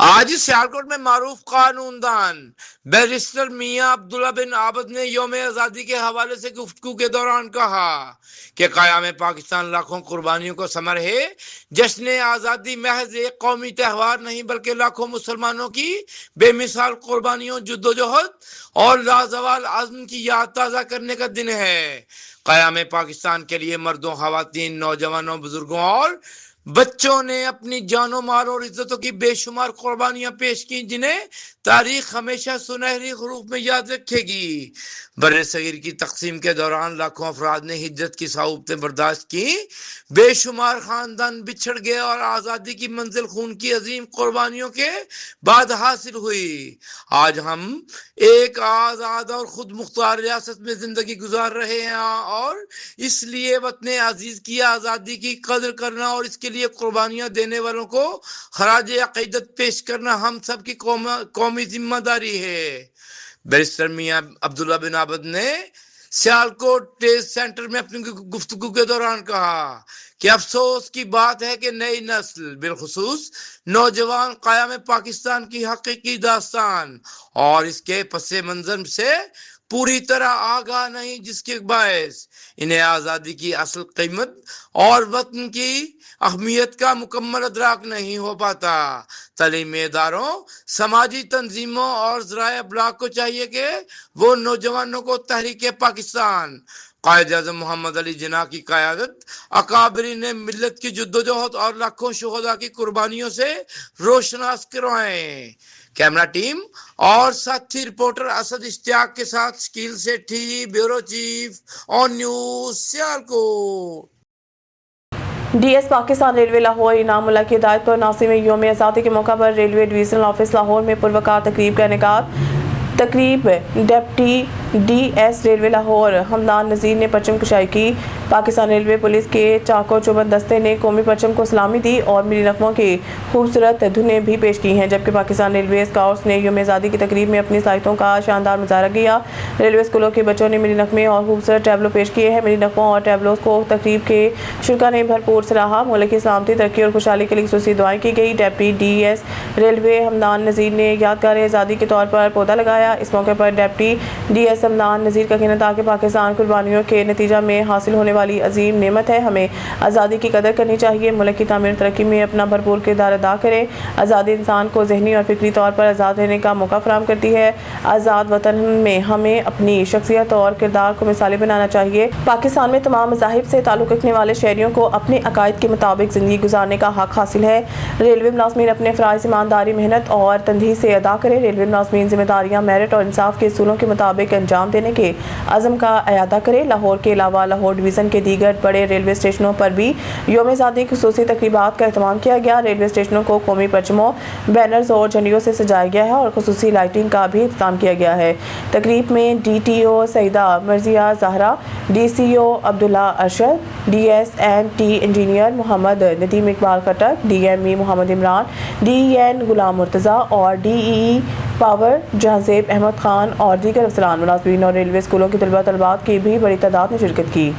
آج سیالکوٹ میں معروف قانون دان بیرسٹر میاں عبداللہ بن عابد نے یوم آزادی کے حوالے سے گفتگو کے دوران کہا کہ قیام پاکستان لاکھوں قربانیوں کو ثمر ہے۔ جشن آزادی محض ایک قومی تہوار نہیں بلکہ لاکھوں مسلمانوں کی بے مثال قربانیوں، جدوجہد اور لازوال عزم کی یاد تازہ کرنے کا دن ہے۔ قیام پاکستان کے لیے مردوں، خواتین، نوجوانوں، بزرگوں اور بچوں نے اپنی جان و مال اور عزتوں کی بے شمار قربانیاں پیش کی، جنہیں تاریخ ہمیشہ سنہری حروف میں یاد رکھے گی۔ بر صغیر کی تقسیم کے دوران لاکھوں افراد نے ہجرت کی صعوبتیں برداشت کی، بے شمار خاندان بچھڑ گئے اور آزادی کی منزل خون کی عظیم قربانیوں کے بعد حاصل ہوئی۔ آج ہم ایک آزاد اور خود مختار ریاست میں زندگی گزار رہے ہیں اور اس لیے وطن عزیز کی آزادی کی قدر کرنا اور اس کے لیے قربانیاں دینے والوں کو خراج عقیدت پیش کرنا ہم سب کی قومی ذمہ داری ہے۔ بیرسٹر میاں عبداللہ بن عابد نے سیالکوٹ ٹیسٹ سینٹر میں اپنی گفتگو کے دوران کہا کہ افسوس کی بات ہے کہ نئی نسل بالخصوص نوجوان قیام پاکستان کی حقیقی داستان اور اس کے پس منظر سے پوری طرح آگاہ نہیں، جس کے باعث انہیں آزادی کی اصل قیمت اور وطن کی اہمیت کا مکمل ادراک نہیں ہو پاتا۔ تعلیمی اداروں، سماجی تنظیموں اور ذرائع ابلاغ کو چاہیے کہ وہ نوجوانوں کو تحریک پاکستان، قائد اعظم محمد علی جناح کی قیادت، اکابرین ملت کی جدوجہد اور لاکھوں شہداء کی قربانیوں سے روشناس کروائیں۔ کیمرہ ٹیم اور ساتھی رپورٹر اسد اشتیاق کے ساتھ Shakeel Sethi, bureau chief on news Sialkot. D S Pakistan railway Lahore Inam Ullah کی ہدایت پر ناصر میں یوم آزادی کے موقع پر ریلوے ڈویژنل آفس لاہور میں پروقار تقریب کا انعقاد۔ تقریب deputy D S railway Lahore Hamdan Nazir نے پرچم کشائی کی۔ پاکستان ریلوے پولیس کے چاقو چوبند دستے نے قومی پرچم کو سلامی دی اور ملی نغموں کی خوبصورت دھنیں بھی پیش کی ہیں، جبکہ پاکستان ریلوے اسکاؤٹس نے یوم آزادی کی تقریب میں اپنی صلاحیتوں کا شاندار مظاہرہ کیا۔ ریلوے اسکولوں کے بچوں نے ملی نغمے اور خوبصورت ٹیبلو پیش کیے ہیں۔ ملی نغموں اور ٹیبلوز کو تقریب کے شرکا نے بھرپور سراہا۔ ملک کی سلامتی، ترقی اور خوشحالی کے لیے خصوصی دعائیں کی گئی۔ ڈپٹی ڈی ایس ریلوے حمدان نذیر نے یادگار آزادی کے طور پر پودا لگایا۔ اس موقع پر ڈپٹی ڈی ایس حمدان نذیر کا کہنا تھا کہ پاکستان قربانیوں کے نتیجہ میں حاصل ہونے والی عظیم نعمت ہے، ہمیں آزادی کی قدر کرنی چاہیے، ملک کی تعمیر و ترقی میں اپنا بھرپور کردار ادا کریں۔ آزادی انسان کو ذہنی اور فکری طور پر آزاد رہنے کا موقع فراہم کرتی ہے۔ آزاد وطن میں ہمیں اپنی شخصیت اور کردار کو مثالی بنانا چاہیے۔ پاکستان میں تمام مذاہب سے تعلق رکھنے والے شہریوں کو اپنے عقائد کے مطابق زندگی گزارنے کا حق حاصل ہے۔ ریلوے ملازمین اپنے فرائض ایمانداری، محنت اور تندہی سے ادا کریں۔ ریلوے ملازمین ذمہ داریاں میرٹ اور انصاف کے اصولوں کے مطابق انجام دینے کے عزم کا اعادہ کریں۔ لاہور کے علاوہ لاہور ڈویژن کے دیگر بڑے ریلوے اسٹیشنوں پر بھی یوم آزادی کی خصوصی تقریبات کا اہتمام کیا گیا۔ ریلوے اسٹیشنوں کو قومی پرچموں، بینرز اور جھنڈیوں سے سجایا گیا ہے اور خصوصی لائٹنگ کا بھی اہتمام کیا گیا ہے۔ تقریب میں D T O Syeda Marzia Zahra, D C O Abdullah Arshad, D S N T engineer Muhammad Nadeem Iqbal Khattak, D M E Muhammad Imran, D E N Ghulam Murtaza اور D E power Jahanzeb Ahmed Khan اور دیگر افسران، ملازمین اور ریلوے اسکولوں کے طلباء طالبات کی بھی بڑی تعداد نے شرکت کی۔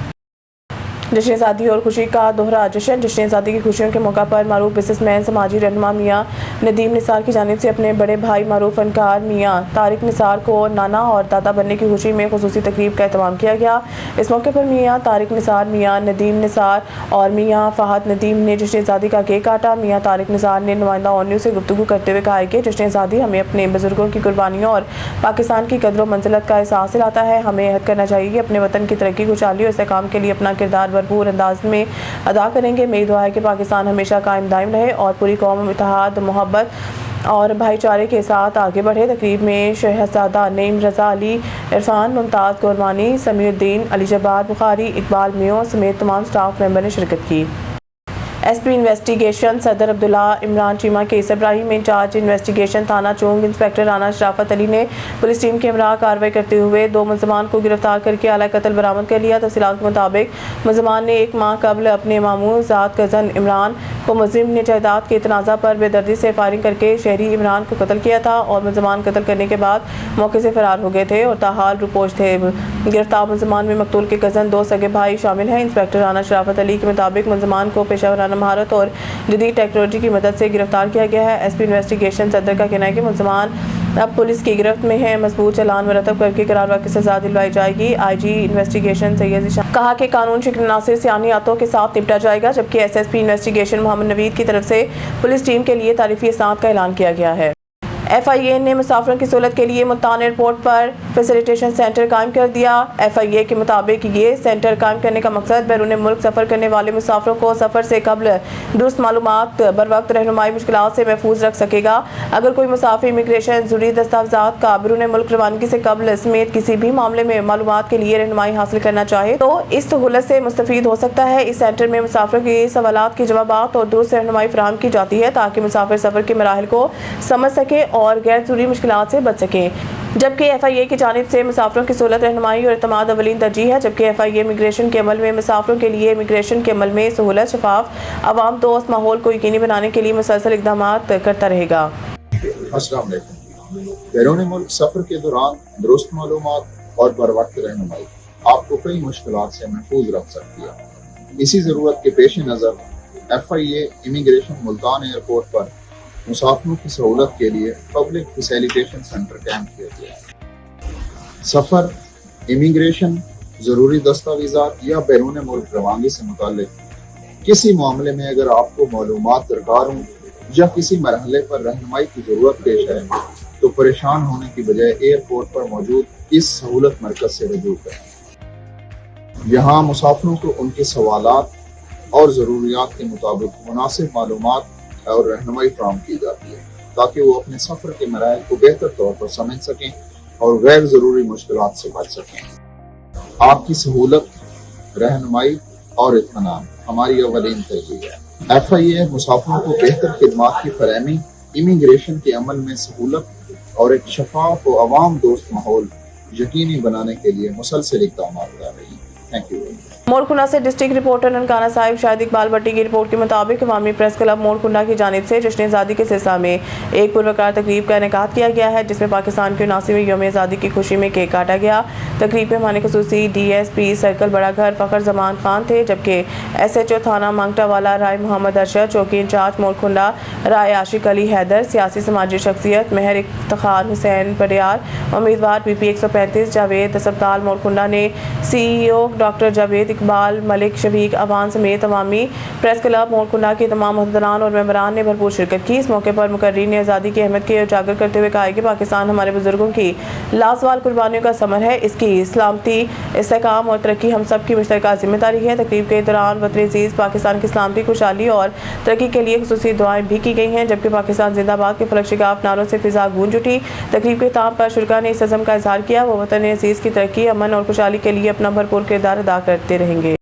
جشن آزادی اور خوشی کا دوہرا جشن۔ جشن آزادی کی خوشیوں کے موقع پر معروف بزنس مین، سماجی رہنما میاں ندیم نثار کی جانب سے اپنے بڑے بھائی معروف فنکار میاں طارق نثار کو نانا اور دادا بننے کی خوشی میں خصوصی تقریب کا اہتمام کیا گیا۔ اس موقع پر میاں طارق نثار، میاں ندیم نثار اور میاں فہد ندیم نے جشن آزادی کا کیک کاٹا۔ میاں طارق نثار نے نمائندہ آن نیوز سے گفتگو کرتے ہوئے کہا کہ جشن آزادی ہمیں اپنے بزرگوں کی قربانیوں اور پاکستان کی قدر و منزلت کا احساس دلاتا ہے۔ ہمیں عہد کرنا چاہیے کہ اپنے وطن کی ترقی، خوشحالی اور استحکام کے لیے اپنا کردار بھرپور انداز میں ادا کریں گے۔ میری دعا ہے کہ پاکستان ہمیشہ قائم دائم رہے اور پوری قوم اتحاد، محبت اور بھائی چارے کے ساتھ آگے بڑھے۔ تقریب میں شہزادہ نعیم رضا علی عرفان، ممتاز گورمانی، سمیع الدین، علی جبار بخاری، اقبال میوں سمیت تمام سٹاف ممبر نے شرکت کی۔ ایس پی انویسٹیگیشن صدر عبداللہ عمران چیمہ کیس ابراہیم میں انچارج انویسٹیگیشن تھانہ چونگ انسپکٹر رانا شرافت علی نے پولیس ٹیم کے ہمراہ کارروائی کرتے ہوئے 2 ملزمان کو گرفتار کر کے آلہ قتل برآمد کر لیا۔ تفصیلات کے مطابق ملزمان نے 1 ماہ قبل اپنے ماموں ذات کزن عمران کو ملزم نے جائیداد کے تنازع پر بے دردی سے فائرنگ کر کے شہری عمران کو قتل کیا تھا اور ملزمان قتل کرنے کے بعد موقع سے فرار ہو گئے تھے اور تاحال روپوش تھے۔ گرفتار ملزمان میں مقتول کے کزن 2 سگے بھائی شامل ہیں۔ انسپکٹر رانا شرافت علی کے مطابق ملزمان کو پیشہ ورانہ مہارت اور جدید ٹیکنالوجی کی مدد سے گرفتار کیا گیا ہے۔ ایس پی انویسٹیگیشن صدر کا کہنا ہے کہ ملزمان اب پولیس کی گرفت میں ہیں۔ مضبوط چلان مرتب کر کے قرار واقع سزا دلوائی جائے گی۔ آئی جی انویسٹیگیشن سید ذیشان کہا کہ قانون شکن ناصر سیانیاتوں کے ساتھ نپٹا جائے گا، جبکہ ایس ایس پی انویسٹیگیشن محمد نوید کی طرف سے پولیس ٹیم کے لیے تعریفی اسناد کا اعلان کیا گیا ہے۔ ایف آئی اے نے مسافروں کی سہولت کے لیے ملتان ایئرپورٹ پر فیسیلیٹیشن سینٹر قائم کر دیا۔ ایف آئی اے کے مطابق یہ سینٹر قائم کرنے کا مقصد بیرون ملک سفر کرنے والے مسافروں کو سفر سے قبل درست معلومات بروقت رہنمائی مشکلات سے محفوظ رکھ سکے گا۔ اگر کوئی مسافر امیگریشن ضروری دستاویزات کا بیرون ملک روانگی سے قبل سمیت کسی بھی معاملے میں معلومات کے لیے رہنمائی حاصل کرنا چاہے تو اس سہولت سے مستفید ہو سکتا ہے۔ اس سینٹر میں مسافروں کے سوالات کے جوابات اور درست رہنمائی فراہم کی جاتی ہے تاکہ مسافر سفر کے مراحل کو سمجھ سکے اور غیر ضروری مشکلات سے بچ سکیں، جبکہ ایف آئی اے کی جانب سے مسافروں کی سہولت رہنمائی اور اعتماد اولین ترجیح ہے، جبکہ ایف آئی اے امیگریشن کے عمل میں مسافروں کے لیے امیگریشن کے عمل میں سہولت، شفاف، عوام دوست ماحول کو یقینی بنانے کے لیے مسلسل اقدامات کرتا رہے گا۔ السلام علیکم۔ بیرون ملک سفر کے دوران درست معلومات اور بروقت رہنمائی آپ کو کئی مشکلات سے محفوظ رکھ سکتی ہے۔ اسی ضرورت کے پیش نظر ایف آئی اے امیگریشن ملتان ایئرپورٹ پر مسافروں کی سہولت کے لیے پبلک فیسیلیٹیشن سینٹر قائم کیا گیا ہے۔ سفر، امیگریشن، ضروری دستاویزات یا بیرون ملک روانگی سے متعلق کسی معاملے میں اگر آپ کو معلومات درکار ہوں یا کسی مرحلے پر رہنمائی کی ضرورت پیش ہے تو پریشان ہونے کی بجائے ایئرپورٹ پر موجود اس سہولت مرکز سے رجوع کریں۔ یہاں مسافروں کو ان کے سوالات اور ضروریات کے مطابق مناسب معلومات اور رہنمائی فراہم کی جاتی ہے تاکہ وہ اپنے سفر کے مراحل کو بہتر طور پر سمجھ سکیں اور غیر ضروری مشکلات سے بچ سکیں۔ آپ کی سہولت، رہنمائی اور اطمینان ہماری اولین ترجیح ہے۔ ایف آئی اے مسافروں کو بہتر خدمات کی فراہمی، امیگریشن کے عمل میں سہولت اور ایک شفاف و عوام دوست ماحول یقینی بنانے کے لیے مسلسل اقدامات کر رہی ہے۔ Thank you. مورکنڈا سے ڈسٹرکٹ رپورٹر ننکانہ صاحب شاہد اقبال بٹی کی رپورٹ کے مطابق عوامی پریس کلب مورکنڈا کی جانب سے جشن آزادی کے سلسلہ میں ایک پروقار تقریب کا انعقاد کیا گیا ہے، جس میں پاکستان کے 79ویں یوم آزادی کی خوشی میں کیک کاٹا گیا۔ تقریب میں مہمان خصوصی ڈی ایس پی سرکل بڑا گھر فخر زمان خان تھے، جبکہ ایس ایچ او تھانہ مانگٹا والا رائے محمد ارشد، چوکی انچارج مورکنڈا رائے عاشق علی حیدر، سیاسی سماجی شخصیت مہر افتخار حسین پڈیار، امیدوار پی پی 135 جاوید اسپتال مورکنڈا نے سی ای او ڈاکٹر جاوید اقبال، ملک شفیق اوان سمیت عوامی پریس کلب مورکنڈا کے تمام عہدیداران اور ممبران نے بھرپور شرکت کی۔ اس موقع پر مقررین نے آزادی کی اہمیت کے اجاگر کرتے ہوئے کہا کہ پاکستان ہمارے بزرگوں کی لازوال قربانیوں کا ثمر ہے، اس کی سلامتی، استحکام اور ترقی ہم سب کی مشترکہ ذمہ داری ہے۔ تقریب کے دوران وطن عزیز پاکستان کی سلامتی، خوشحالی اور ترقی کے لیے خصوصی دعائیں بھی کی گئی ہیں، جبکہ پاکستان زندہ باد کے فلک شگاف نعروں سے فضا گونج اٹھی۔ تقریب کے اختتام پر شرکا نے اس عزم کا اظہار کیا وہ وطن عزیز کی ترقی، امن اور خوشحالی کے لیے اپنا بھرپور کردار ادا کرتے رہیں گے۔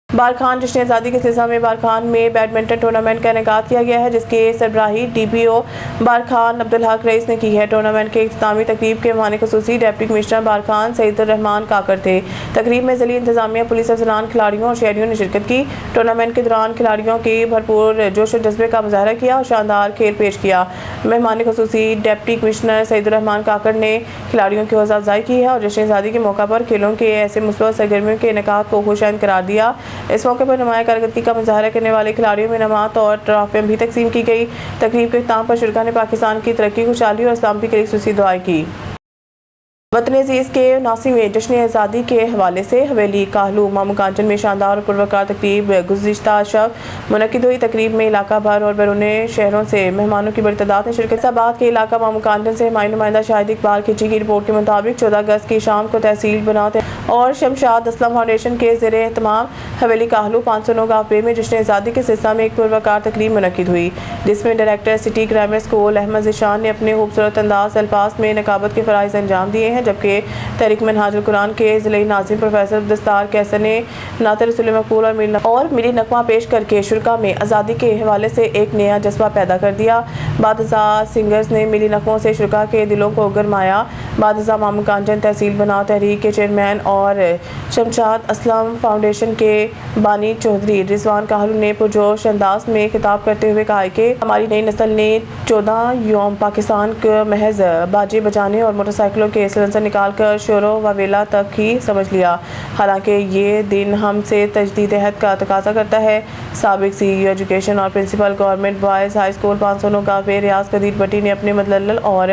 بارکھان جشن آزادی کے سلسلہ میں بارکھان میں بیڈمنٹن ٹورنامنٹ کا انعقاد کیا گیا ہے، جس کی سربراہی ڈی پی او بارکھان عبدالحق رئیس نے کی ہے۔ ٹورنامنٹ کے اختتامی تقریب کے مہمان خصوصی ڈپٹی کمشنر بارکھان سعید الرحمان کاکڑ تھے۔ تقریب میں ضلعی انتظامیہ، پولیس افسران، کھلاڑیوں اور شہریوں نے شرکت کی۔ ٹورنامنٹ کے دوران کھلاڑیوں کی بھرپور جوش و جذبے کا مظاہرہ کیا اور شاندار کھیل پیش کیا۔ مہمان خصوصی ڈپٹی کمشنر سعید الرحمان کاکڑ نے کھلاڑیوں کی حوصلہ افزائی کی ہے اور جشن آزادی کے موقع پر کھیلوں کے ایسے مثبت سرگرمیوں کے انعقاد کو خوش آئند قرار دیا۔ اس موقع پر نمایاں کارکردگی کا مظاہرہ کرنے والے کھلاڑیوں میں انعامات اور ٹرافیاں بھی تقسیم کی گئی۔ تقریب کے اختتام پر شرکا نے پاکستان کی ترقی، خوشحالی اور سلامتی کے لیے خصوصی دعائیں کی۔ وطن عزیز کے 79ویں جشن آزادی کے حوالے سے حویلی کاہلو مامو کانچن میں شاندار اور پروقار تقریب گزشتہ شب منعقد ہوئی۔ تقریب میں علاقہ بھر اور بیرون شہروں سے مہمانوں کی بڑی تعداد نے شرکت۔ آباد کے علاقہ مامو کانچن سے ہماری نمائندہ شاہد اقبال کھچی کی رپورٹ کے مطابق 14 اگست کی شام کو تحصیل بنات اور شمشاد اسلم فاؤنڈیشن کے زیر اہتمام حویلی کاہلو 509 گاؤں پے میں جشن آزادی کے سلسلہ میں ایک پروقار تقریب منعقد ہوئی، جس میں director city grammar school Ahmad Zeeshan نے اپنے خوبصورت انداز الفاظ میں نقابت کے فرائض انجام دیے ہیں، جبکہ تحریک منہاج القرآن کے ضلعی ناظم پروفیسر عبدالستار کیسر نے نعت رسول مقبول اور ملی نغمہ پیش کر کے شرکا میں آزادی کے حوالے سے ایک نیا جذبہ پیدا کر دیا۔ بعد ازاں سنگرز نے ملی نغموں سے شرکا کے دلوں کو گرمایا۔ بعد ازاں مامو کانچن تحصیل بناؤ تحریک کے چیئرمین اور شمشاد اسلم فاؤنڈیشن کے بانی چودھری رضوان کاہلو نے پرجوش انداز میں خطاب کرتے ہوئے کہا کہ ہماری نئی نسل نے 14 یوم پاکستان کو محض باجے بجانے اور موٹر سائیکلوں کے سلنسر نکال کر شور و ویلا تک ہی سمجھ لیا، حالانکہ یہ دن ہم سے تجدید عہد کا تقاضا کرتا ہے۔ سابق سی ای او ایجوکیشن اور principal government boys high school 509 گاوے ریاض قدیر بٹی نے اپنے مدلل اور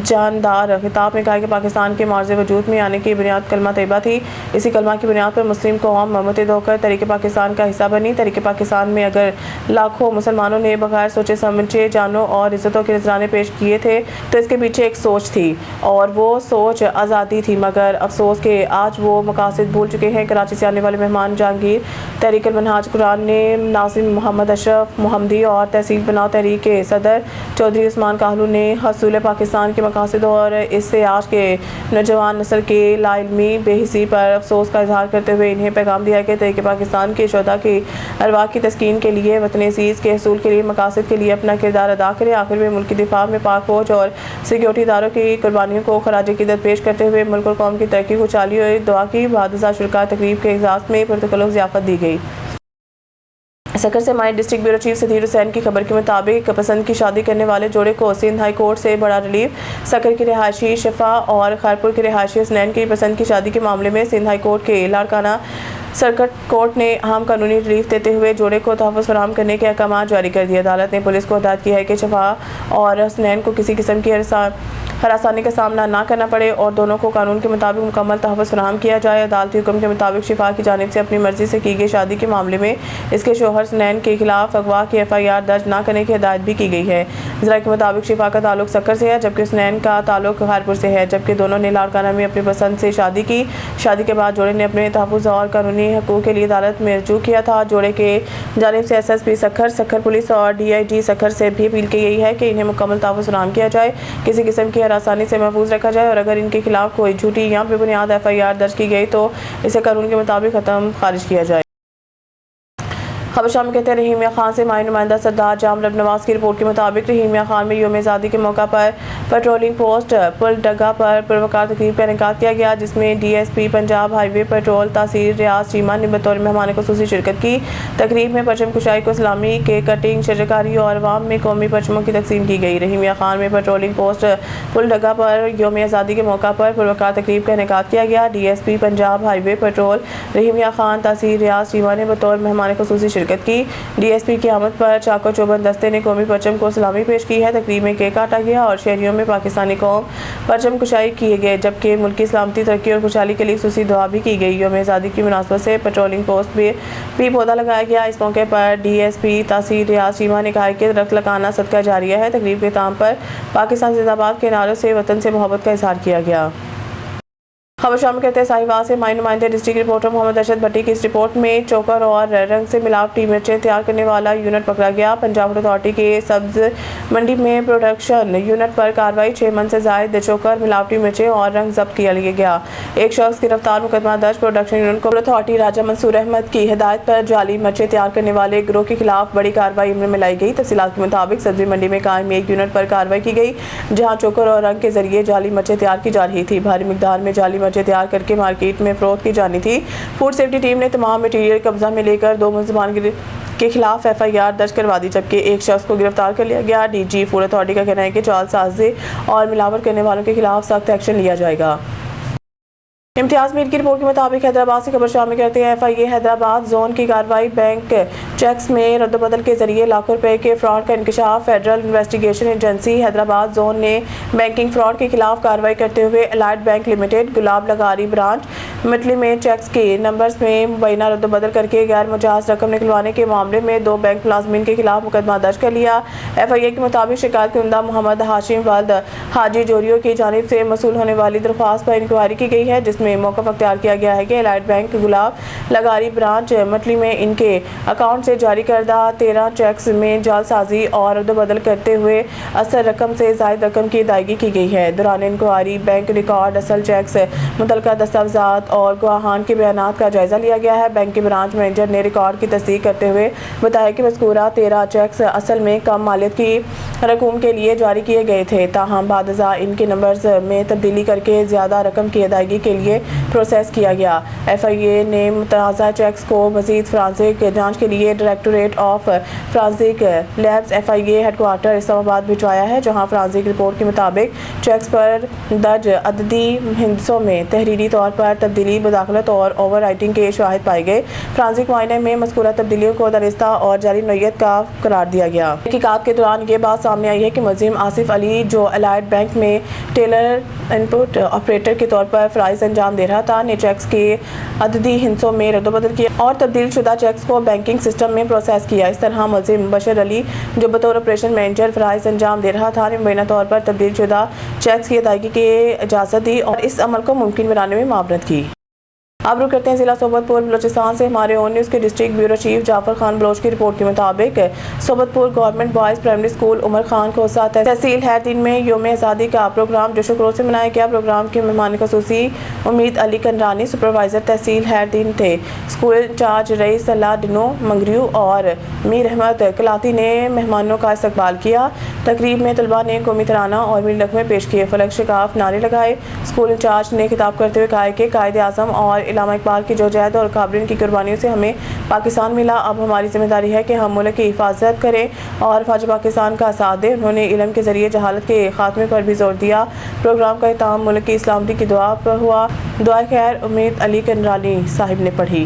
جاندار خطاب میں کہا کہ پاکستان کے معرض وجود میں آنے کی بنیاد کلمہ طیبہ تھی۔ اسی کلمہ کی بنیاد پر مسلم قوم متحد ہو کر تحریک پاکستان کا حصہ بنی۔ تحریک پاکستان میں اگر لاکھوں مسلمانوں نے بغیر سوچے سمجھے جانوں اور عزتوں کے نذرانے پیش کیے تھے تو اس کے پیچھے ایک سوچ تھی اور وہ سوچ آزادی تھی، مگر افسوس کہ آج وہ مقاصد بھول چکے ہیں۔ کراچی سے آنے والے مہمان جہانگیر تحریک المنہاج قرآن نے ناظم محمد اشرف محمدی اور تحصیل بناؤ تحریک کے صدر چودھری عثمان کاہلو نے حصول پاکستان کے مقاصد اور اس سے آج کے نوجوان نسل کے لا علمی بے حسی پر افسوس کا اظہار کرتے ہوئے انہیں پیغام دیا کہ تحریک پاکستان کے شہداء کی ارواح کی تسکین کے لیے، وطن عزیز کے حصول کے لیے، مقاصد کے لیے اپنا کردار ادا کریں۔ آخر میں ملک کی دفاع میں پاک فوج اور سیکیورٹی اداروں کی قربانیوں کو خراج عقیدت پیش کرتے ہوئے ملک اور قوم کی ترقی خوشحالی اور دعا کی۔ بعد ازاں شرکاء تقریب کے اعزاز میں پرتقال ضیافت دی گئی۔ سکر سے ہمارے ڈسٹرکٹ بیورو چیف سدھیر حسین کی خبر کے مطابق پسند کی شادی کرنے والے جوڑے کو سندھ ہائی کورٹ سے بڑا ریلیف۔ سکر کی رہائشی شفا اور خیرپور کی رہائشی حسنین کی پسند کی شادی کے معاملے میں سندھ ہائی کورٹ کے لاڑکانہ سرکٹ کورٹ نے اہم قانونی ریلیف دیتے ہوئے جوڑے کو تحفظ فراہم کرنے کے احکامات جاری کر دیے۔ عدالت نے پولیس کو ہدایت کی ہے کہ شفا اور حسنین کو کسی قسم کی ہراسانی کا سامنا نہ کرنا پڑے اور دونوں کو قانون کے مطابق مکمل تحفظ فراہم کیا جائے۔ عدالتی حکم کے مطابق شفا کی جانب سے اپنی مرضی سے کی گئی شادی کے معاملے میں اس کے شوہر حسنین کے خلاف اغوا کی FIR درج نہ کرنے کی ہدایت بھی کی گئی ہے۔ ذرائع کے مطابق شفا کا تعلق سکر سے ہے جبکہ حسنین کا تعلق خیرپور سے ہے، جبکہ دونوں نے لاڑکانہ میں اپنی پسند سے شادی کی۔ شادی کے بعد جوڑے نے اپنے تحفظ اور قانونی حقوق کے لیے عدالت میں رجوع کیا تھا۔ جوڑے کے جانب سے SSP سکر پولیس اور DIG سکر سے بھی اپیل کی گئی ہے کہ انہیں مکمل تحفظ فراہم کیا جائے، کسی قسم کی ہراسانی سے محفوظ رکھا جائے اور اگر ان کے خلاف کوئی جھوٹی یا بے بنیاد FIR درج کی گئی تو اسے قانون کے مطابق خارج کیا جائے۔ خبر شام کہتے ہیں رحیم خان سے مائی نمائندہ سردار جام رب نواز کی رپورٹ کے مطابق رحیم خان میں یوم آزادی کے موقع پر پیٹرولنگ پوسٹ پل ڈگا پر پروقار تقریب کا انعقاد کیا گیا، جس میں DSP پنجاب ہائی وے پیٹرول تحصیل ریاض چیمہ نے بطور مہمان خصوصی شرکت کی۔ تقریب میں پرچم کشائی کو سلامی، کیک کٹنگ، شجرکاری اور عوام میں قومی پرچموں کی تقسیم کی گئی۔ رحیم خان میں پیٹرولنگ پوسٹ پل ڈگا پر یوم آزادی کے موقع پر پروقار تقریب کا انعقاد کیا گیا۔ DSP پنجاب ہائی وے پیٹرول رحیم خان تحصیل ریاض چیمہ نے بطور مہمان خصوصی شرکت کی۔ DSP کی آمد پر چاکو چوبند دستے نے قومی پرچم کو سلامی پیش کی ہے۔ تقریب میں کیک کاٹا گیا اور شہریوں میں پاکستانی قوم پرچم کشائی کیے گئے، جبکہ ملکی سلامتی، ترقی اور خوشحالی کے لیے خصوصی دعا بھی کی گئی۔ یوم آزادی کی مناسبت سے پیٹرولنگ پوسٹ بھی پودا لگایا گیا۔ اس موقع پر DSP تحصیل ریاض چیمہ نے کہا کہ درخت لگانا صدقہ جاریہ ہے۔ تقریب کے اختتام پر پاکستان زندہ باد کے نعروں سے وطن سے محبت کا اظہار کیا گیا۔ خبر شامل کرتے ہیں ساہیوال سے مائی نمائندے ڈسٹرکٹ رپورٹر محمد ارشد بھٹی کی اس رپورٹ میں چوکر اور رنگ سے ملاوٹی مرچیں تیار کرنے والا یونٹ پکڑا گیا۔ پنجاب اتھارٹی کے سبز منڈی میں پروڈکشن یونٹ پر کارروائی، 6 من سے زائد چوکر، ملاوٹی مرچیں اور رنگ ضبط کیا گیا۔ ایک شخص گرفتار، مقدمہ درج۔ پروڈکشن یونٹ کو اتھارٹی راجہ منصور احمد کی ہدایت پر جعلی مرچیں تیار کرنے والے گروہ کے خلاف بڑی کارروائی عمل میں لائی گئی۔ تفصیلات کے مطابق سبزی منڈی میں قائم ایک یونٹ پر کارروائی کی گئی جہاں چوکر اور رنگ کے ذریعے جعلی مرچیں تیار کی جا رہی تھی۔ بھاری مقدار میں جعلی مرچیں تیار کر کے مارکیٹ میں فروخت کی جانی تھی۔ فوڈ سیفٹی ٹیم نے تمام مٹیریل قبضہ میں لے کر 2 ملزمان کے خلاف FIR درج کروا دی، جبکہ ایک شخص کو گرفتار کر لیا گیا۔ DG فوڈ اتھارٹی کا کہنا ہے کہ جعل سازی اور ملاوٹ کرنے والوں کے خلاف سخت ایکشن لیا جائے گا۔ امتیاز میر کی رپورٹ کے مطابق حیدرآباد سے خبر شامل کرتے ہیں FIA حیدرآباد زون کی کارروائی، بینک چیکس میں رد و بدل کے ذریعے لاکھوں روپے کے فراڈ کا انکشاف۔ Federal investigation agency Hyderabad zone نے بینکنگ فراڈ کے خلاف کارروائی کرتے ہوئے الائٹ بینک لمیٹڈ، گلاب لگاری برانچ مٹلی میں چیکس کے نمبرز میں مبینہ رد و بدل کر کے غیر مجاز رقم نکلوانے کے معاملے میں 2 بینک ملازمین کے خلاف مقدمہ درج کر لیا۔ FIA کے مطابق شکایت کنندہ محمد ہاشم ولد حاجی جوریو کی جانب سے موصول ہونے والی درخواست پر انکوائری کی گئی ہے، جس میں موقف اختیار کیا گیا ہے کہ الائٹ بینک گلاب لگاری برانچ مٹلی میں ان کے اکاؤنٹ سے جاری کردہ 13 چیکس میں جعل سازی اور رد و بدل کرتے ہوئے اصل رقم سے زائد رقم کی ادائیگی کی گئی ہے۔ دوران انکوائری بینک ریکارڈ، اصل چیکس، متعلقہ دستاویزات اور گواہان کے بیانات کا جائزہ لیا گیا ہے۔ بینک کے برانچ مینیجر نے ریکارڈ کی تصدیق کرتے ہوئے بتایا کہ مذکورہ 13 چیکس اصل میں کم مالیت کی رقوم کے لیے جاری کیے گئے تھے، تاہم بعد ازاں ان کے نمبرز میں تبدیلی کر کے زیادہ رقم کی ادائیگی کے لیے پروسیس کیا گیا۔ FIA نے متنازع چیکس کو مزید فرانسک جانچ کے لیے directorate of forensic labs FIA headquarter Islamabad بھجوایا ہے، جہاں فرانسک رپورٹ کے مطابق چیکس پر درج عددی ہندسوں میں تحریری طور پر تبدیلی، مداخلت اور اوور رائٹنگ کے شواہد پائے گئے۔ فرانسک معائنے میں مذکورہ تبدیلیوں کو دانستہ اور جعلی نوعیت کا قرار دیا گیا۔ تحقیقات کے دوران یہ بات سامنے آئی ہے کہ ملزم آصف علی، جو الائڈ بینک میں ٹیلر ان پٹ آپریٹر کے طور پر فرائض انجام دے رہا تھا، نے چیکس کے عددی ہندسوں میں رد و بدل کیا اور تبدیل شدہ چیکس کو بینکنگ سسٹم میں پروسیس کیا۔ اس طرح ملزم مبشر علی، جو بطور آپریشن مینیجر فرائض انجام دے رہا تھا، نے مبینہ طور پر تبدیل شدہ چیکس کی ادائیگی کی اجازت دی اور اس عمل کو ممکن بنانے میں معاونت کی۔ اب رخ کرتے ہیں ضلع صحبت پور بلوچستان سے ہمارے اون نیوز کے ڈسٹرکٹ بیورو چیف جعفر خان بلوچ کی رپورٹ کے مطابق صحبت پور گورنمنٹ بوائز پرائمری اسکول عمر خان کوسہ تحصیل خیر دین میں یوم آزادی کا پروگرام جوش و خروش سے منایا گیا۔ پروگرام کے مہمان خصوصی امید علی کنرانی سپروائزر تحصیل خیر دین تھے۔ اسکول انچارج رئیس اللہ ڈنو منگریو اور میر احمد کلاتی نے مہمانوں کا استقبال کیا۔ تقریب میں طلباء نے قومی ترانہ اور ملی نغمے پیش کیے، فلک شکاف نعرے لگائے۔ اسکول انچارج نے خطاب کرتے ہوئے کہا کہ قائد اعظم اور علامہ اقبال کی جدوجہد اور قابلین کی قربانیوں سے ہمیں پاکستان ملا۔ اب ہماری ذمہ داری ہے کہ ہم ملک کی حفاظت کریں اور فوج پاکستان کا ساتھ دیں۔ انہوں نے علم کے ذریعے جہالت کے خاتمے پر بھی زور دیا۔ پروگرام کا اختتام ملک کی سلامتی کی دعا پر ہوا۔ دعائے خیر امید علی کنرانی صاحب نے پڑھی۔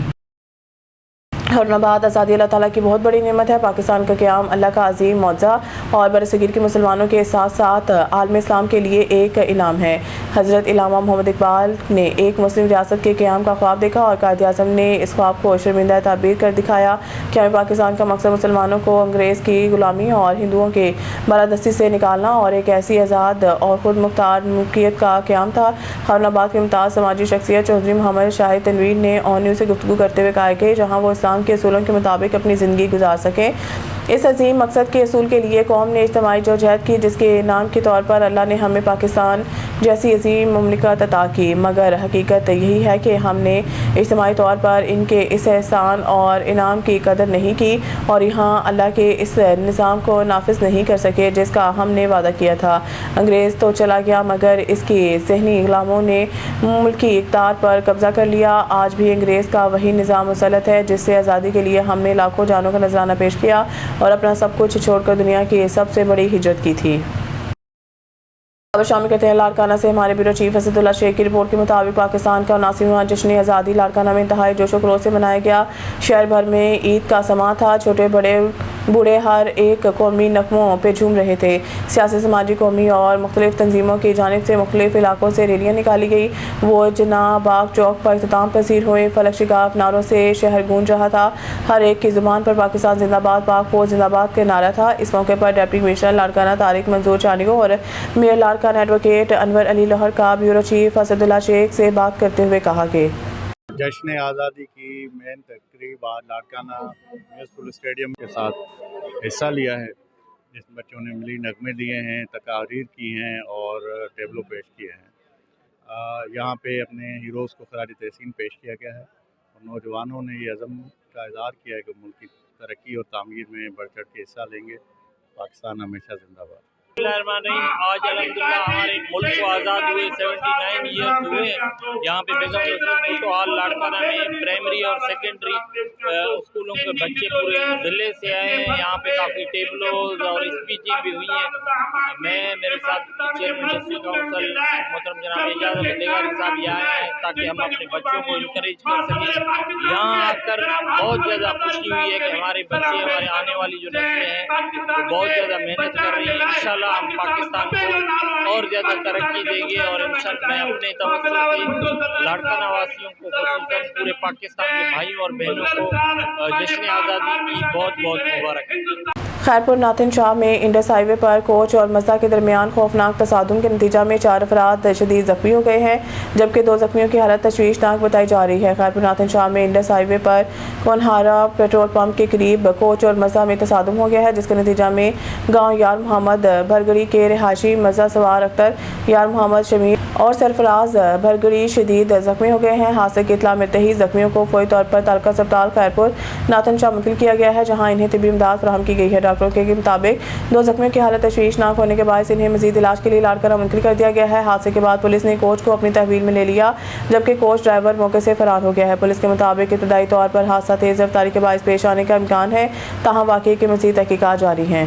ہارون آباد آزادی اللہ تعالیٰ کی بہت بڑی نعمت ہے۔ پاکستان کا قیام اللہ کا عظیم معجزہ اور برصغیر کے مسلمانوں کے ساتھ ساتھ عالم اسلام کے لیے ایک انعام ہے۔ حضرت علامہ محمد اقبال نے ایک مسلم ریاست کے قیام کا خواب دیکھا اور قائد اعظم نے اس خواب کو شرمندہ تعبیر کر دکھایا۔ قیام پاکستان کا مقصد مسلمانوں کو انگریز کی غلامی اور ہندوؤں کے بالادستی سے نکالنا اور ایک ایسی آزاد اور خود مختار ملکیت کا قیام تھا۔ ہارون آباد کے ممتاز سماجی شخصیت چودھری محمد شاہد تنویر نے آن نیوز سے گفتگو کرتے ہوئے کہا کہ جہاں وہ اسلام کے اصولوں کے مطابق اپنی زندگی گزار سکیں، اس عظیم مقصد کے اصول کے لیے قوم نے اجتماعی جدوجہد کی، جس کے انعام کے طور پر اللہ نے ہمیں پاکستان جیسی عظیم مملکت عطا کی۔ مگر حقیقت یہی ہے کہ ہم نے اجتماعی طور پر ان کے اس احسان اور انعام کی قدر نہیں کی اور یہاں اللہ کے اس نظام کو نافذ نہیں کر سکے جس کا ہم نے وعدہ کیا تھا۔ انگریز تو چلا گیا مگر اس کی ذہنی غلاموں نے ملکی اقتدار پر قبضہ کر لیا۔ آج بھی انگریز کا وہی نظام مسلط ہے جس سے آزادی کے لیے ہم نے لاکھوں جانوں کا نذرانہ پیش کیا اور اپنا سب کچھ چھوڑ کر دنیا کی سب سے بڑی ہجرت کی تھی۔ اب شامل کرتے ہیں لاڑکانہ سے ہمارے بیورو چیف اسد اللہ شیخ کی رپورٹ کے مطابق پاکستان کا 79واں جشن آزادی لاڑکانہ میں انتہائی جوش و خروش سے منایا گیا۔ شہر بھر میں عید کا سماں تھا، چھوٹے بڑے بوڑھے ہر ایک قومی نغموں پہ جھوم رہے تھے۔ سیاسی سماجی قومی اور مختلف تنظیموں کی جانب سے مختلف علاقوں سے ریلیاں نکالی گئی، وہ جناح باغ چوک پر اختتام پذیر ہوئے۔ فلک شگاف نعروں سے شہر گونج رہا تھا، ہر ایک کی زبان پر پاکستان زندہ باد، پاک فوج زندہ باد کا نعرہ تھا۔ اس موقع پر ڈپٹی کمشنر لاڑکانہ طارق منظور چانیو اور میئر لاڑکانہ ایڈوکیٹ انور علی لوہر کا بیورو چیف اسد اللہ شیخ سے بات کرتے ہوئے کہا کہ جشن آزادی کی مین تقریب آج لاڑکانہ میونسپل اسٹیڈیم کے ساتھ حصہ لیا ہے، جس میں بچوں نے ملی نغمے دیے ہیں، تقاریر کی ہیں اور ٹیبلو پیش کیے ہیں۔ یہاں پہ اپنے ہیروز کو خراج تحسین پیش کیا گیا ہے اور نوجوانوں نے یہ عزم کا اظہار کیا ہے کہ ملک کی ترقی اور تعمیر میں بڑھ چڑھ کے حصہ لیں گے۔ پاکستان ہمیشہ زندہ باد۔ آج الحمدللہ ہمارے ملک کو آزاد ہوئے 79 ایئرس ہوئے ہیں۔ یہاں پہ بیگم رسول تو حال لاڑکانہ میں پرائمری اور سیکنڈری اسکولوں کے بچے پورے ضلع سے آئے ہیں۔ یہاں پہ کافی ٹیبلوز اور اسپیچیں بھی ہوئی ہیں۔ میں میرے ساتھ چیئرمین ڈسٹرکٹ کونسل محترم جناب اعجاز احمد صاحب یہ آئے ہیں تاکہ ہم اپنے بچوں کو انکریج کر سکیں۔ یہاں آ کر بہت زیادہ خوشی ہوئی ہے کہ ہمارے بچے، ہمارے آنے والی جو نسلیں ہیں وہ بہت زیادہ محنت کر رہی ہیں۔ انشاءاللہ ہم پاکستان کو اور زیادہ ترقی دیں گے اور انشاءاللہ میں اپنے توسط سے لاڑکانہ واسیوں کو خصوصاً پورے پاکستان کے بھائیوں اور بہنوں کو جشن آزادی کی بہت بہت مبارک۔ خیرپور ناتھن شاہ میں انڈس ہائی وے پر کوچ اور مزدہ کے درمیان خوفناک تصادم کے نتیجہ میں 4 افراد شدید زخمی ہو گئے ہیں جبکہ 2 زخمیوں کی حالت تشویشناک بتائی جا رہی ہے۔ خیرپور ناتھن شاہ میں انڈس ہائی وے پر کونہارا پیٹرول پمپ کے قریب کوچ اور مزدہ میں تصادم ہو گیا ہے، جس کے نتیجہ میں گاؤں یار محمد بھرگڑی کے رہائشی مزدہ سوار اختر، یار محمد شمیر اور سرفراز بھرگڑی شدید زخمی ہو گئے ہیں۔ حادثے کی اطلاع ملتے ہی زخمیوں کو فوری طور پر تعلقہ اسپتال خیرپور ناتن شاہ منتقل کیا گیا ہے، جہاں انہیں طبی امداد فراہم کی گئی ہے۔ ڈاکٹروں کے مطابق 2 زخمیوں کی حالت تشویشناک ہونے کے باعث انہیں مزید علاج کے لیے لاڑکانہ منتقل کر دیا گیا ہے۔ حادثے کے بعد پولیس نے کوچ کو اپنی تحویل میں لے لیا، جبکہ کوچ ڈرائیور موقع سے فرار ہو گیا ہے۔ پولیس کے مطابق ابتدائی طور پر حادثہ تیز رفتاری کے باعث پیش آنے کا امکان ہے، تاہم واقعے کی مزید تحقیقات جاری ہیں۔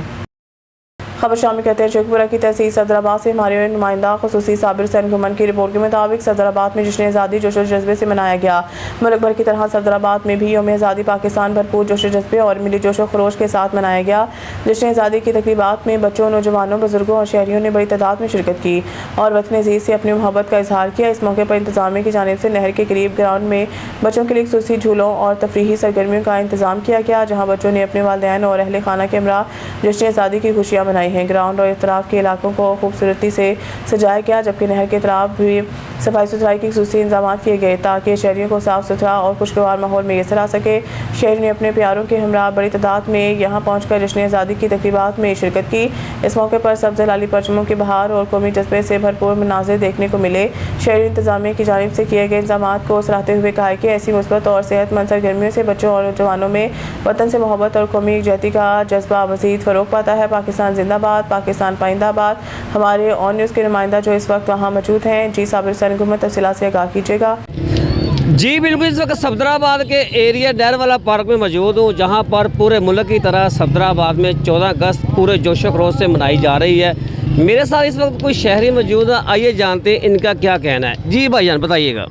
خبر شامل کرتے ہیں شیخ پورہ کی تحصیل صدر آباد سے ہمارے نمائندہ خصوصی صابر حسین گھمن کی رپورٹ کے مطابق صدر آباد میں جشن آزادی جوش و جذبے سے منایا گیا۔ ملک بھر کی طرح صدر آباد میں بھی یوم آزادی پاکستان بھرپور جوش و جذبے اور ملی جوش و خروش کے ساتھ منایا گیا۔ جشن آزادی کی تقریبات میں بچوں، نوجوانوں، بزرگوں اور شہریوں نے بڑی تعداد میں شرکت کی اور وطن عزیز سے اپنی محبت کا اظہار کیا۔ اس موقع پر انتظامیہ کی جانب سے نہر کے قریب گراؤنڈ میں بچوں کے لیے خصوصی جھولوں اور تفریحی سرگرمیوں کا انتظام کیا گیا، جہاں بچوں نے اپنے والدین اور اہل خانہ کے ہمراہ جشن آزادی کی خوشیاں منائی ہیں۔ گراؤنڈ اور اطراف کے علاقوں کو خوبصورتی سے سجایا گیا، جبکہ نہر کے اطراف بھی صفائی ستھرائی کے خصوصی انتظامات کیے گئے تاکہ شہریوں کو صاف ستھرا اور خوشگوار ماحول میسر آ سکے۔ شہریوں نے اپنے پیاروں کے ہمراہ بڑی تعداد میں یہاں پہنچ کر جشن آزادی کی تقریبات میں شرکت کی۔ اس موقع پر سبز لالی پرچموں کی بہار اور قومی جذبے سے بھرپور مناظر دیکھنے کو ملے۔ شہری انتظامیہ کی جانب سے کیے گئے انتظامات کو سراہتے ہوئے کہا کہ ایسی مثبت اور صحت مند سرگرمیوں سے بچوں اور نوجوانوں میں وطن سے محبت اور قومی یکجہتی کا جذبہ مزید فروغ پاتا ہے۔ پاکستان زندہ باد، پاکستان پائندہ باد۔ ہمارے آن نیوز کے نمائندہ جو اس وقت وہاں موجود ہیں، جی صابر حسین گھمن، تفصیلات سے آگاہ کیجیے گا۔ جی بالکل، اس وقت صفدرآباد کے ایریا ڈیر والا پارک میں موجود ہوں، جہاں پر پورے ملک کی طرح صفدرآباد میں 14 اگست پورے جوش و خروش سے منائی جا رہی ہے۔ میرے ساتھ اس وقت کوئی شہری موجود ہے، آئیے جانتے ہیں ان کا کیا کہنا ہے۔ جی بھائی جان بتائیے گا۔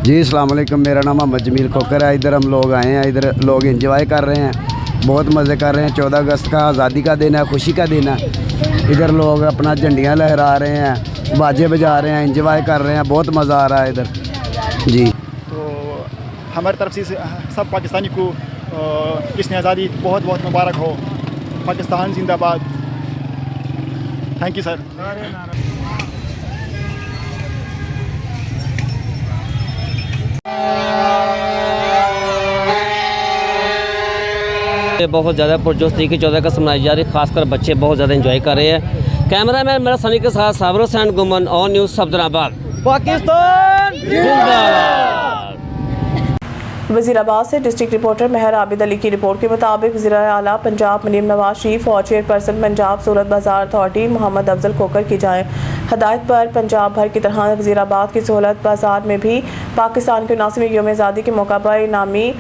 جی السلام علیکم، میرا نام محمد جمیل کھوکر ہے۔ ادھر ہم لوگ آئے ہیں، ادھر لوگ انجوائے کر رہے ہیں، بہت مزے کر رہے ہیں۔ 14 اگست کا آزادی کا دن ہے، خوشی کا دن ہے۔ ادھر لوگ اپنا جھنڈیاں لہرا رہے ہیں، باجے بجا رہے ہیں، انجوائے کر رہے ہیں، بہت مزہ آ رہا ہے ادھر۔ جی تو ہماری طرف سے سب پاکستانی کو جشن آزادی بہت بہت مبارک ہو۔ پاکستان زندہ باد۔ Thank you sir. بہت زیادہ پرجوش طریقے 14 اگست منائی جا رہی ہے، خاص کر بچے بہت زیادہ انجوائے کر رہے ہیں۔ کیمرہ مین میرا سنی کے ساتھ صابر حسین گھمن، آن نیوز صفدرآباد۔ پاکستان زندہ باد۔ وزیر آباد سے ڈسٹرکٹ رپورٹر مہر عابد علی کی رپورٹ کے مطابق وزیر اعلیٰ پنجاب مریم نواز شریف اور چیئرپرسن پنجاب سہولت بازار اتھارٹی محمد افضل کھوکر کی ہدایت پر پنجاب بھر کی طرح وزیر آباد کی سہولت بازار میں بھی پاکستان کے 79ویں یوم آزادی کے موقع پر انعامی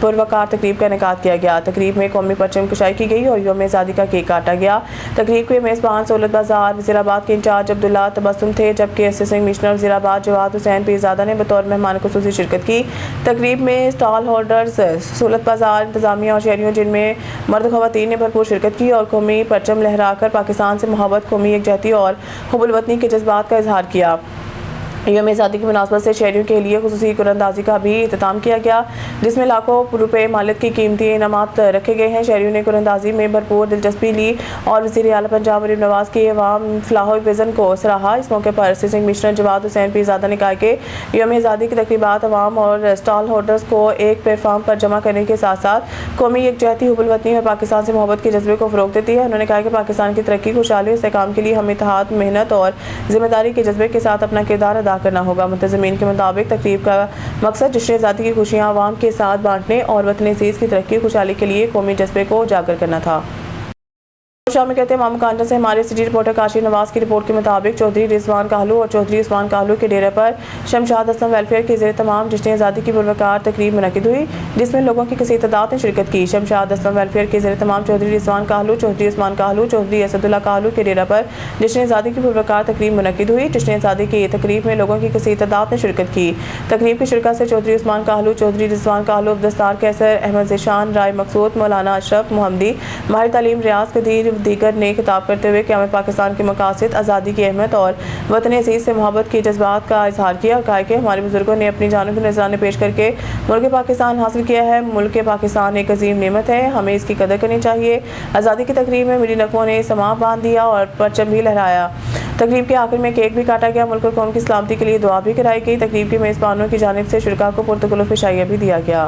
پروقار تقریب کا انعقاد کیا گیا۔ تقریب میں قومی پرچم کشائی کی گئی اور یوم آزادی کا کیک کاٹا گیا۔ تقریب کے میزبان سہولت بازار وزیر آباد کے انچارج عبداللہ تبسم تھے، جبکہ اسسٹنٹ کمشنر وزیر آباد جواد حسین پیرزادہ نے بطور مہمان خصوصی شرکت کی۔ تقریب میں اسٹال ہولڈرز، سہولت بازار انتظامیہ اور شہریوں جن میں مرد خواتین نے بھرپور شرکت کی اور قومی پرچم لہرا کر پاکستان سے محبت، قومی یکجہتی اور حب الوطنی کے جذبات کا اظہار کیا۔ یوم آزادی کی مناسبت سے شہریوں کے لیے خصوصی قراردادی کا بھی اہتمام کیا گیا، جس میں لاکھوں روپے مالک کی قیمتی انعامات رکھے گئے ہیں۔ شہریوں نے قراردادی میں بھرپور دلچسپی لی اور وزیر اعلیٰ پنجاب مریم نواز کے عوام فلاح و وژن کو سراہا۔ اس موقع پر اسسٹنٹ کمشنر جواد حسین پیرزادہ نے کہا کہ یوم آزادی کی تقریبات عوام اور اسٹال ہولڈرز کو ایک پلیٹ فارم پر جمع کرنے کے ساتھ ساتھ قومی یکجہتی، حب الوطنی اور پاکستان سے محبت کے جذبے کو فروغ دیتی ہے۔ انہوں نے کہا کہ پاکستان کی ترقی، خوشحالی اور استحکام کے لیے ہمیں اتحاد، محنت اور ذمہ داری کے جذبے کے ساتھ اپنا کردار ادا کرنا ہوگا۔ منتظمین کے مطابق تقریب کا مقصد جشن آزادی کی خوشیاں عوام کے ساتھ بانٹنے اور وطن عزیز کی ترقی، خوشحالی کے لیے قومی جذبے کو اجاگر کرنا تھا۔ شامل کرتے ہیں مامو کانٹا سے ہمارے سٹی رپورٹر کاشف نواز کی رپورٹ کے مطابق چودھری رضوان کاہلو اور چودھری عثمان کاہلو کے ڈیرے پر شمشاد اسلم ویلفیئر کے زیر تمام جشن آزادی کی پروقار تقریب منعقد ہوئی، جس میں لوگوں کی کثیر تعداد نے شرکت کی۔ شمشاد اسلم ویلفیئر کے زیر تمام چودھری رضوان کاہلو، چودھری عثمان کاہلو، چودھری اسد اللہ کاہلو کے ڈیرے پر جشن آزادی کی پروقار تقریب منعقد ہوئی۔ جشن آزادی کی تقریب میں لوگوں کی کثیر تعداد نے شرکت کی۔ تقریب کی شرکت سے چودھری عثمان کاہلو، چودھری رضوان کاہلو، عبدالستار کیسر، احمد ذیشان، رائے مقصود، مولانا اشرف محمدی، ماہر تعلیم ریاض قدیر دیگر نے خطاب کرتے ہوئے قیام پاکستان کے مقاصد، آزادی کی اہمیت اور وطن عزیز سے محبت کے جذبات کا اظہار کیا اور کہا کہ ہمارے بزرگوں نے اپنی جانوں کے نذرانے پیش کر کے ملک پاکستان حاصل کیا ہے۔ ملک پاکستان ایک عظیم نعمت ہے، ہمیں اس کی قدر کرنی چاہیے۔ آزادی کی تقریب میں ملی نغموں نے سماں باندھ دیا اور پرچم بھی لہرایا۔ تقریب کے آخر میں کیک بھی کاٹا گیا، ملک اور قوم کی سلامتی کے لیے دعا بھی کرائی گئی۔ تقریب کے میزبانوں کی جانب سے شرکاء کو پرتقال و فشائیہ بھی دیا گیا۔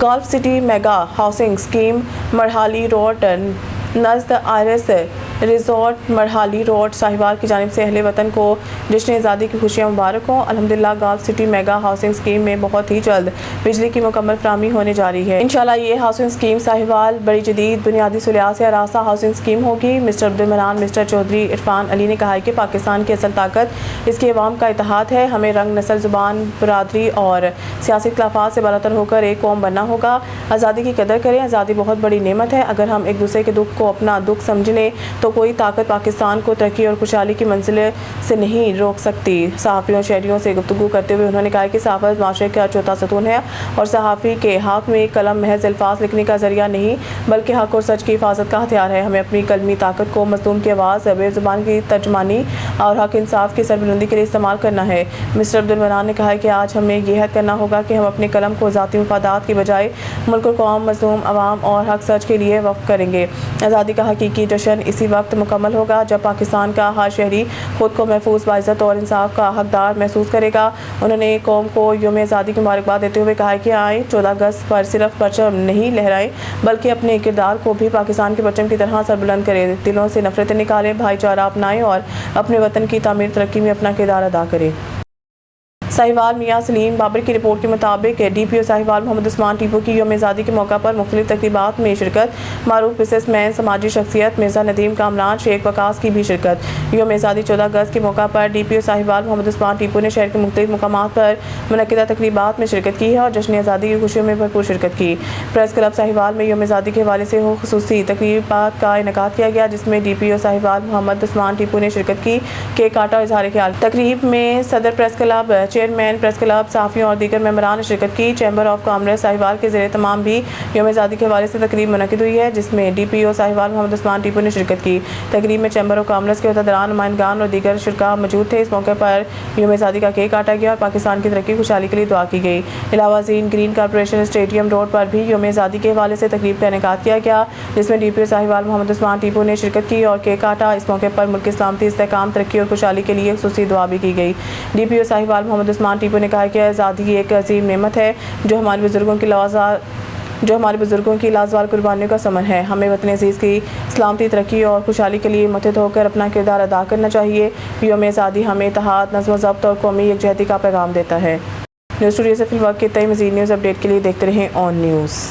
Golf city mega housing scheme Marhali road نزد Iris resort Marhali road Sahiwal کی جانب سے اہل وطن کو جشن آزادی کی خوشیاں مبارک ہوں۔ الحمدللہ golf city mega housing scheme میں بہت ہی جلد بجلی کی مکمل فراہمی ہونے جا رہی ہے۔ انشاءاللہ یہ ہاؤسنگ اسکیم ساہیوال بڑی جدید بنیادی سہولیات سے آراستہ ہاؤسنگ اسکیم ہوگی۔ مسٹر عبدالمنان مسٹر چودھری عرفان علی نے کہا کہ پاکستان کی اصل طاقت اس کے عوام کا اتحاد ہے۔ ہمیں رنگ، نسل، زبان، برادری اور سیاسی اختلافات سے بالاتر ہو کر ایک قوم بننا ہوگا۔ آزادی کی قدر کریں، آزادی بہت بڑی نعمت ہے۔ اگر ہم ایک دوسرے کے دکھ کو اپنا دکھ سمجھ لیں تو کوئی طاقت پاکستان کو ترقی اور خوشحالی کی منزل سے نہیں روک سکتی۔ صحافیوں اور شہریوں سے گفتگو کرتے ہوئے انہوں نے کہا کہ صحافت معاشرے کا چوتھا ستون ہے اور صحافی کے ہاتھ میں قلم محض الفاظ لکھنے کا ذریعہ نہیں بلکہ حق اور سچ کی حفاظت کا ہتھیار ہے۔ ہمیں اپنی قلمی طاقت کو مظلوم کی آواز، بے زبان کی ترجمانی اور حق انصاف کی سربلندی کے لیے استعمال کرنا ہے۔ مسٹر عبدالمنان نے کہا کہ آج ہمیں یہ عہد کرنا ہوگا کہ ہم اپنے قلم کو ذاتی مفادات کی بجائے ملک و قوم، مظلوم عوام اور حق سچ کے لیے وقف کریں گے۔ آزادی کا حقیقی جشن اسی وقت مکمل ہوگا جب پاکستان کا ہر شہری خود کو محفوظ، باعزت اور انصاف کا حقدار محسوس کرے گا۔ انہوں نے قوم کو یوم آزادی کی مبارکباد دیتے ہوئے کہا کہ آئیں 14 اگست پر صرف پرچم نہیں لہرائیں بلکہ اپنے کردار کو بھی پاکستان کے پرچم کی طرح سربلند کریں، دلوں سے نفرتیں نکالیں، بھائی چارہ اپنائیں اور اپنے وطن کی تعمیر ترقی میں اپنا کردار ادا کریں۔ ساہیوال میاں سلیم بابر کی رپورٹ کے مطابق ڈی پی او ساہیوال محمد عثمان ٹیپو کی یوم آزادی کے موقع پر مختلف تقریبات میں شرکت۔ معروف بزنس مین، سماجی شخصیت مرزا ندیم کامران، شیخ وقاص کی بھی شرکت۔ یوم آزادی 14 اگست کے موقع پر ڈی پی او ساہیوال محمد عثمان ٹیپو نے شہر کے مختلف مقامات پر منعقدہ تقریبات میں شرکت کی ہے اور جشن آزادی کی خوشیوں میں بھرپور شرکت کی۔ پریس کلب ساہیوال میں یوم آزادی کے حوالے سے خصوصی تقریبات کا انعقاد کیا گیا جس میں ڈی پی او ساہیوال محمد عثمان ٹیپو نے شرکت کی، کیک کاٹا اور اظہار خیال۔ تقریب میں صدر press club, chairman press club, صحافیوں اور دیگر ممبران نے شرکت کی۔ چیمبر آف کامرس ساہیوال کے زیر اہتمام بھی یوم آزادی کے حوالے سے تقریب منعقد ہوئی ہے جس میں ڈی پی او ساہیوال محمد عثمان ٹیپو نے شرکت کی۔ تقریب میں چیمبر آف کامرس کے عہدیداران، نمائندگان اور دیگر شرکاء موجود تھے۔ اس موقع پر یوم آزادی کا کیک کاٹا گیا اور پاکستان کی ترقی خوشحالی کے لیے دعا کی گئی۔ علاوہ ازیں گرین کارپوریشن اسٹیڈیم روڈ پر بھی یوم آزادی کے حوالے سے تقریب کا انعقاد کیا گیا جس میں ڈی پی او ساہیوال محمد عثمان ٹیپو نے شرکت کی اور کیک کاٹا۔ اس موقع پر ملک کی سلامتی، استحکام، ترقی اور خوشحالی کے لیے خصوصی دعا بھی کی گئی۔ ڈی پی او ساہیوال محمد عثمان ٹیپو نے کہا کہ آزادی ایک عظیم نعمت ہے جو ہمارے بزرگوں کی لازوال قربانیوں کا ثمر ہے۔ ہمیں وطن عزیز کی سلامتی، ترقی اور خوشحالی کے لیے متحد ہو کر اپنا کردار ادا کرنا چاہیے۔ یوم آزادی ہمیں اتحاد، نظم و ضبط اور قومی یکجہتی کا پیغام دیتا ہے۔ نیوز اسٹوڈیو سے فی الوقت کے مزید نیوز اپڈیٹ کے لیے دیکھتے رہیں آن نیوز۔